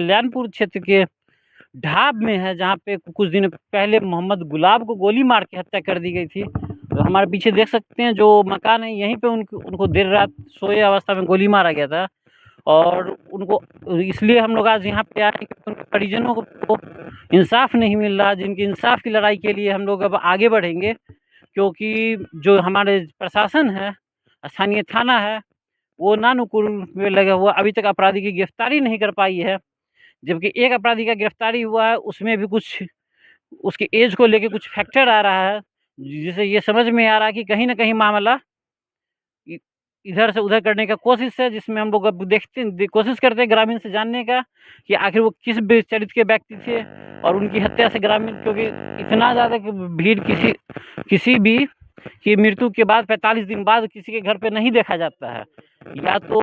कल्याणपुर क्षेत्र के ढाब में है, जहाँ पे कुछ दिन पहले मोहम्मद गुलाब को गोली मार के हत्या कर दी गई थी। तो हमारे पीछे देख सकते हैं जो मकान है, यहीं पे उनको देर रात सोए अवस्था में गोली मारा गया था। और उनको इसलिए हम लोग आज यहाँ पे आए हैं क्योंकि उनके परिजनों को इंसाफ नहीं मिल रहा, जिनकी इंसाफ की लड़ाई के लिए हम लोग अब आगे बढ़ेंगे। क्योंकि जो हमारे प्रशासन है, स्थानीय थाना है, वो नानुकुर में लगा हुआ अभी तक अपराधी की गिरफ्तारी नहीं कर पाई है। जबकि एक अपराधी का गिरफ्तारी हुआ है, उसमें भी कुछ उसकी एज को लेके कुछ फैक्टर आ रहा है, जिससे ये समझ में आ रहा है कि कहीं न कहीं मामला इधर से उधर करने का कोशिश है। जिसमें हम लोग अब कोशिश करते हैं ग्रामीण से जानने का कि आखिर वो किस चरित्र के व्यक्ति थे और उनकी हत्या से ग्रामीण, क्योंकि इतना ज़्यादा कि भीड़ किसी भी की मृत्यु के बाद 45 दिन बाद किसी के घर पे नहीं देखा जाता है। या तो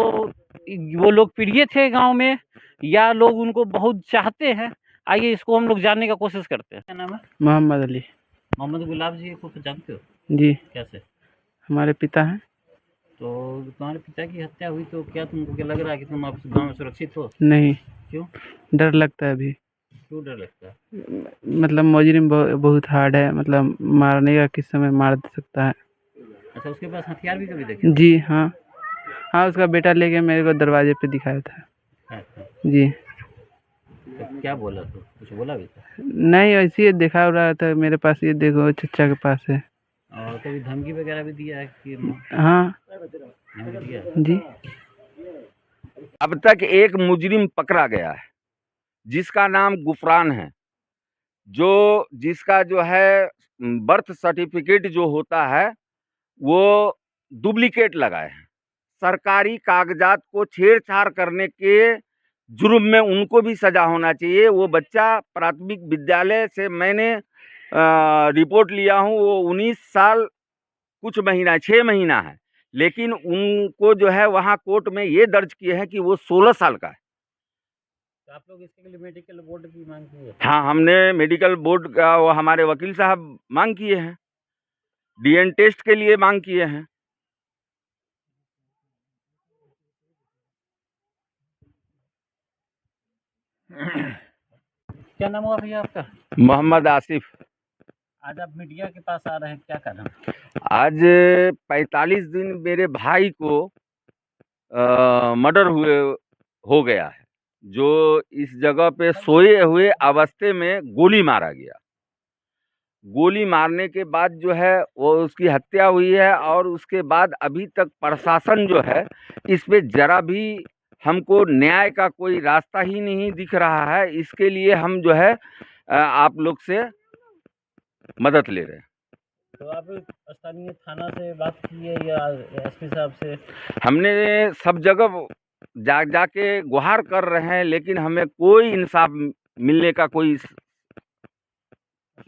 वो लोग प्रिय थे गाँव में, या लोग उनको बहुत चाहते हैं। आइए इसको हम लोग जानने का कोशिश करते हैं। क्या नाम है? मोहम्मद अली। मोहम्मद गुलाब जी को तो जानते हो? जी, कैसे? हमारे पिता हैं। तो तुम्हारे पिता की हत्या हुई तो क्या तुमको क्या लग रहा है कि तुम आप गाँव में सुरक्षित हो? नहीं, क्यों? डर लगता है अभी। क्यों डर लगता है? मतलब मुजरिम बहुत हार्ड है, मतलब मारने का किस समय मार दे सकता है। अच्छा, उसके पास हथियार भी कभी देखे? जी हाँ, हाँ उसका बेटा लेके मेरे को दरवाजे पे दिखाया था। अच्छा, जी तो क्या बोला तो कुछ बोला भी था? नहीं, ऐसे ही दिखा रहा था मेरे पास, ये देखो चचा के पास है। और कभी धमकी वगैरह भी दिया है कि? हाँ धमकी दिया? जी। अब तक एक मुजरिम पकड़ा गया है जिसका नाम गुफरान है, जिसका जो है बर्थ सर्टिफिकेट जो होता है वो डुप्लीकेट लगाए हैं। सरकारी कागजात को छेड़छाड़ करने के जुर्म में उनको भी सजा होना चाहिए। वो बच्चा प्राथमिक विद्यालय से मैंने रिपोर्ट लिया हूँ, वो 19 साल कुछ महीना 6 महीना है, लेकिन उनको जो है वहाँ कोर्ट में ये दर्ज किए हैं कि वो 16 साल का है। तो आप लोग इसके लिए मेडिकल बोर्ड की मांग की है? हाँ, हमने मेडिकल बोर्ड का, वो हमारे वकील साहब मांग किए हैं, डीएन टेस्ट के लिए मांग किए हैं। क्या नाम हुआ भैया आपका? मोहम्मद आसिफ। आज आप मीडिया के पास आ रहे हैं, क्या कारण? आज 45 दिन मेरे भाई को मर्डर हो गया है, जो इस जगह पे सोए हुए अवस्थे में गोली मारा गया। गोली मारने के बाद जो है वो उसकी हत्या हुई है, और उसके बाद अभी तक प्रशासन जो है इस पे जरा भी हमको न्याय का कोई रास्ता ही नहीं दिख रहा है। इसके लिए हम जो है आप लोग से मदद ले रहे हैं। तो आप स्थानीय थाना से बात की है या एसपी साहब से? हमने सब जगह जाके गुहार कर रहे हैं, लेकिन हमें कोई इंसाफ मिलने का कोई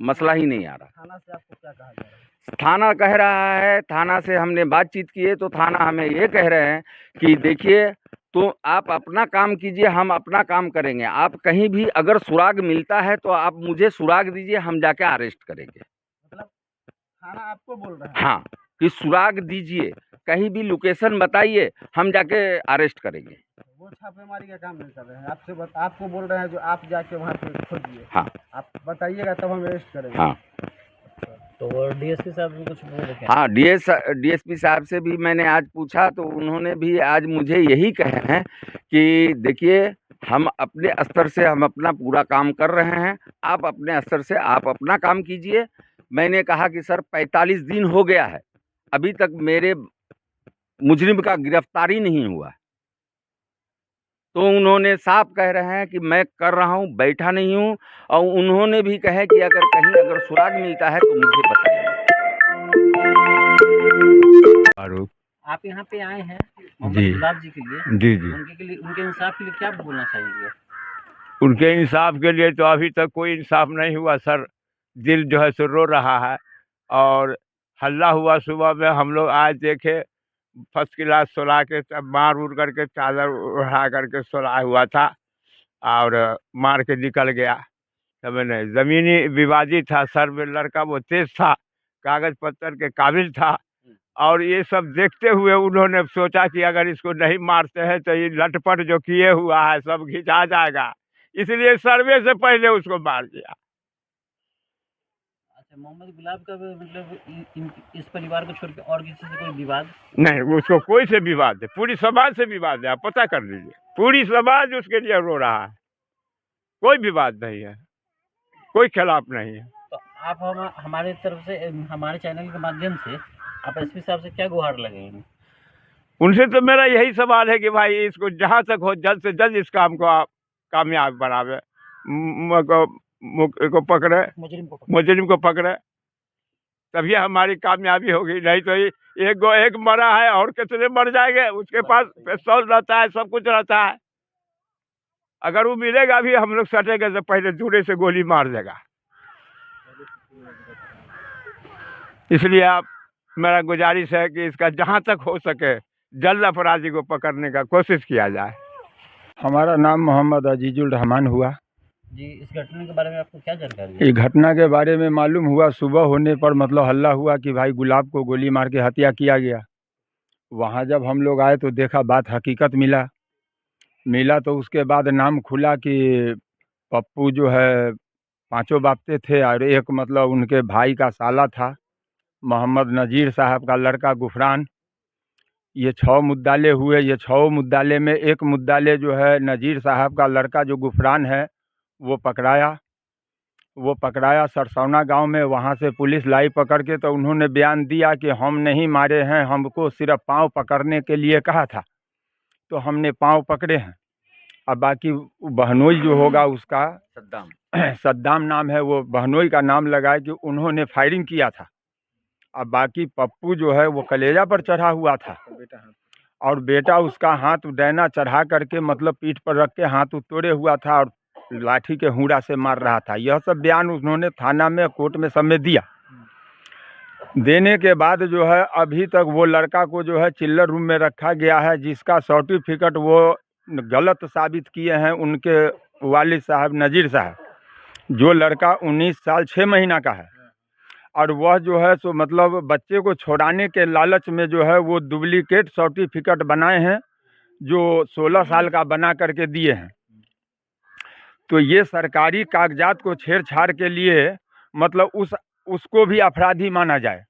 मसला ही नहीं आ रहा। थाना से आपको क्या कहा जा रहा है? थाना कह रहा है, थाना से हमने बातचीत की है तो थाना हमें ये कह रहे हैं कि देखिए, तो आप अपना काम कीजिए, हम अपना काम करेंगे। आप कहीं भी अगर सुराग मिलता है तो आप मुझे सुराग दीजिए, हम जाके अरेस्ट करेंगे। मतलब थाना आपको बोल रहा है? हाँ, कि सुराग दीजिए, कहीं भी लोकेशन बताइए, हम जाके अरेस्ट करेंगे। वो छापेमारी का काम नहीं कर रहे हैं, आपको बोल रहे हैं जो आप जाके वहाँ पे खोजिए। हाँ, आप बताइएगा तब हम अरेस्ट करेंगे। हाँ, तो डीएसपी साहब भी कुछ बोले क्या? हाँ, डीएसपी साहब से भी मैंने आज पूछा तो उन्होंने भी आज मुझे यही कहे हैं कि देखिए, हम अपने स्तर से हम अपना पूरा काम कर रहे हैं, आप अपने स्तर से आप अपना काम कीजिए। मैंने कहा कि सर 45 दिन हो गया है, अभी तक मेरे मुजरिम का गिरफ्तारी नहीं हुआ। तो उन्होंने साफ कह रहे हैं कि मैं कर रहा हूँ, बैठा नहीं हूँ, और उन्होंने भी कहे कि अगर सुराग मिलता है तो मुझे बताइए। आप यहाँ पे आए हैं जी गुलाब जी के लिए, जी जी। उनके इंसाफ के लिए क्या बोलना चाहिए? उनके इंसाफ के लिए तो अभी तक कोई इंसाफ नहीं हुआ सर। दिल जो है सो रो रहा है, और हल्ला हुआ सुबह में, हम लोग आज देखे फर्स्ट क्लास सुला के मार उड़ करके चादर उड़ा करके सुला हुआ था, और मार के निकल गया। समझ नहीं, ज़मीनी विवादित था, सर में लड़का वो तेज था, कागज पत्तर के काबिल था, और ये सब देखते हुए उन्होंने सोचा कि अगर इसको नहीं मारते हैं तो ये लटपट जो किए हुआ है सब घिंचा जाएगा, इसलिए सर्वे से पहले उसको मार दिया। अच्छा, मोहम्मद गुलाब का मतलब इस परिवार को छोड़ के और किसी से कोई विवाद? नहीं, उसको कोई से विवाद है, पूरी समाज से विवाद है, आप पता कर लीजिए, पूरी समाज उसके लिए रो रहा है, कोई विवाद नहीं है, कोई खिलाफ नहीं है। तो आप हमारे तरफ से, हमारे चैनल के माध्यम से आप एसपी साहब से क्या गुहार लगेंगे? उनसे तो मेरा यही सवाल है कि भाई इसको जहाँ तक हो जल्द से जल्द इस काम को आप कामयाब बनावे, को पकड़े, मुजरिम को पकड़े, तभी हमारी कामयाबी होगी। नहीं तो एक मरा है और कितने मर जाएंगे, उसके पास पिस्तौल रहता है, सब कुछ रहता है, अगर वो मिलेगा भी हम लोग सटेंगे तो पहले दूरे से गोली मार देगा। इसलिए आप, मेरा गुजारिश है कि इसका जहाँ तक हो सके जल्द अपराधी को पकड़ने का कोशिश किया जाए। हमारा नाम मोहम्मद अजीजुल रहमान हुआ जी। इस घटना के बारे में आपको क्या जानकारी है? इस घटना के बारे में मालूम हुआ, सुबह होने पर मतलब हल्ला हुआ कि भाई गुलाब को गोली मार के हत्या किया गया। वहाँ जब हम लोग आए तो देखा बात हकीकत मिला तो उसके बाद नाम खुला कि पप्पू जो है 5 बापते थे और एक मतलब उनके भाई का साला था, मोहम्मद नज़ीर साहब का लड़का गुफरान। ये 6 मुद्दाले हुए। ये 6 मुद्दाले में एक मुद्दाले जो है नज़ीर साहब का लड़का जो गुफरान है वो पकड़ाया सरसौना गांव में। वहां से पुलिस लाई पकड़ के, तो उन्होंने बयान दिया कि हम नहीं मारे हैं, हमको सिर्फ पाँव पकड़ने के लिए कहा था, तो हमने पाँव पकड़े हैं। अब बाकी बहनोई जो होगा उसका सद्दाम नाम है, वो बहनोई का नाम लगाए कि उन्होंने फायरिंग किया था। अब बाकी पप्पू जो है वो कलेजा पर चढ़ा हुआ था और बेटा उसका हाथ डैना चढ़ा करके मतलब पीठ पर रख के हाथ तोड़े हुआ था और लाठी के हुड़ा से मार रहा था। यह सब बयान उन्होंने थाना में, कोर्ट में सब में दिया। देने के बाद जो है अभी तक वो लड़का को जो है चिल्लर रूम में रखा गया है, जिसका सर्टिफिकेट वो गलत साबित किए हैं उनके वालिद साहब नज़ीर साहब। जो लड़का 19 साल 6 महीना का है और वह जो है सो मतलब बच्चे को छोड़ाने के लालच में जो है वो डुप्लीकेट सर्टिफिकेट बनाए हैं, जो 16 साल का बना करके दिए हैं। तो ये सरकारी कागजात को छेड़छाड़ के लिए मतलब उसको भी अपराधी माना जाए।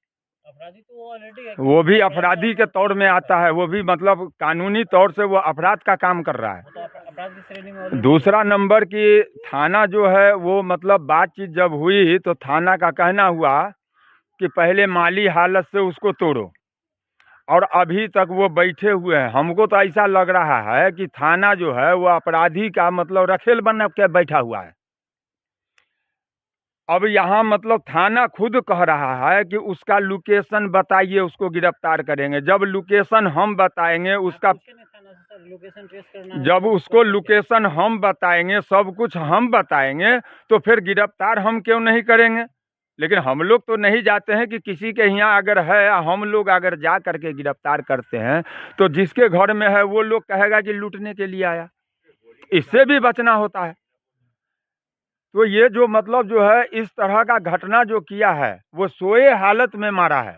अपराधी तो वो ऑलरेडी है, वो भी अपराधी के तौर में आता है, वो भी मतलब कानूनी तौर से वो अपराध का काम कर रहा है। वो तो अपराध की श्रेणी में already दूसरा नंबर की थाना जो है वो मतलब बातचीत जब हुई तो थाना का कहना हुआ कि पहले माली हालत से उसको तोड़ो, और अभी तक वो बैठे हुए हैं। हमको तो ऐसा लग रहा है कि थाना जो है वो अपराधी का मतलब रखेल बन के बैठा हुआ है। अब यहाँ मतलब थाना खुद कह रहा है कि उसका लोकेशन बताइए, उसको गिरफ्तार करेंगे। जब लोकेशन हम बताएंगे उसका, लोकेशन ट्रेस करना, जब उसको लोकेशन हम बताएंगे, सब कुछ हम बताएंगे, तो फिर गिरफ्तार हम क्यों नहीं करेंगे। लेकिन हम लोग तो नहीं जाते हैं कि किसी के यहाँ अगर है, हम लोग अगर जा करके गिरफ्तार करते हैं तो जिसके घर में है वो लोग कहेगा कि लूटने के लिए आया। इससे भी बचना होता है। तो ये जो मतलब जो है इस तरह का घटना जो किया है वो सोए हालत में मारा है।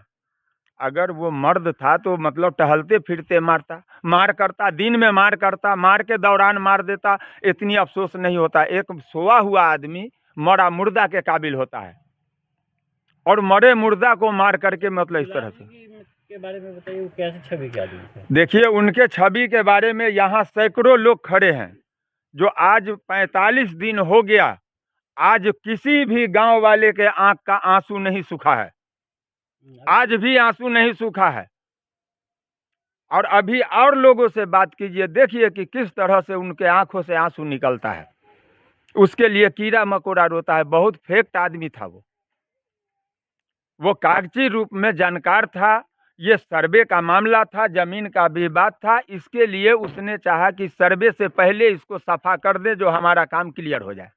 अगर वो मर्द था तो मतलब टहलते फिरते मार करता, दिन में मार करता, मार के दौरान मार देता, इतनी अफसोस नहीं होता। एक सोया हुआ आदमी मरा मुर्दा के काबिल होता है, और मरे मुर्दा को मार करके मतलब इस तरह से। के बारे में बताइए, वो कैसे छवि के आदमी थे? देखिए उनके छवि के बारे में यहाँ सैकड़ों लोग खड़े हैं, जो आज 45 दिन हो गया, आज किसी भी गांव वाले के आंख का आंसू नहीं सूखा है, आज भी आंसू नहीं सूखा है। और अभी और लोगों से बात कीजिए, देखिए कि किस तरह से उनके आंखों से आंसू निकलता है। उसके लिए कीड़ा मकोड़ा रोता है। बहुत फेक्ट आदमी था वो कागजी रूप में जानकार था। ये सर्वे का मामला था, जमीन का विवाद था, इसके लिए उसने चाहा कि सर्वे से पहले इसको सफा कर दे, जो हमारा काम क्लियर हो जाए।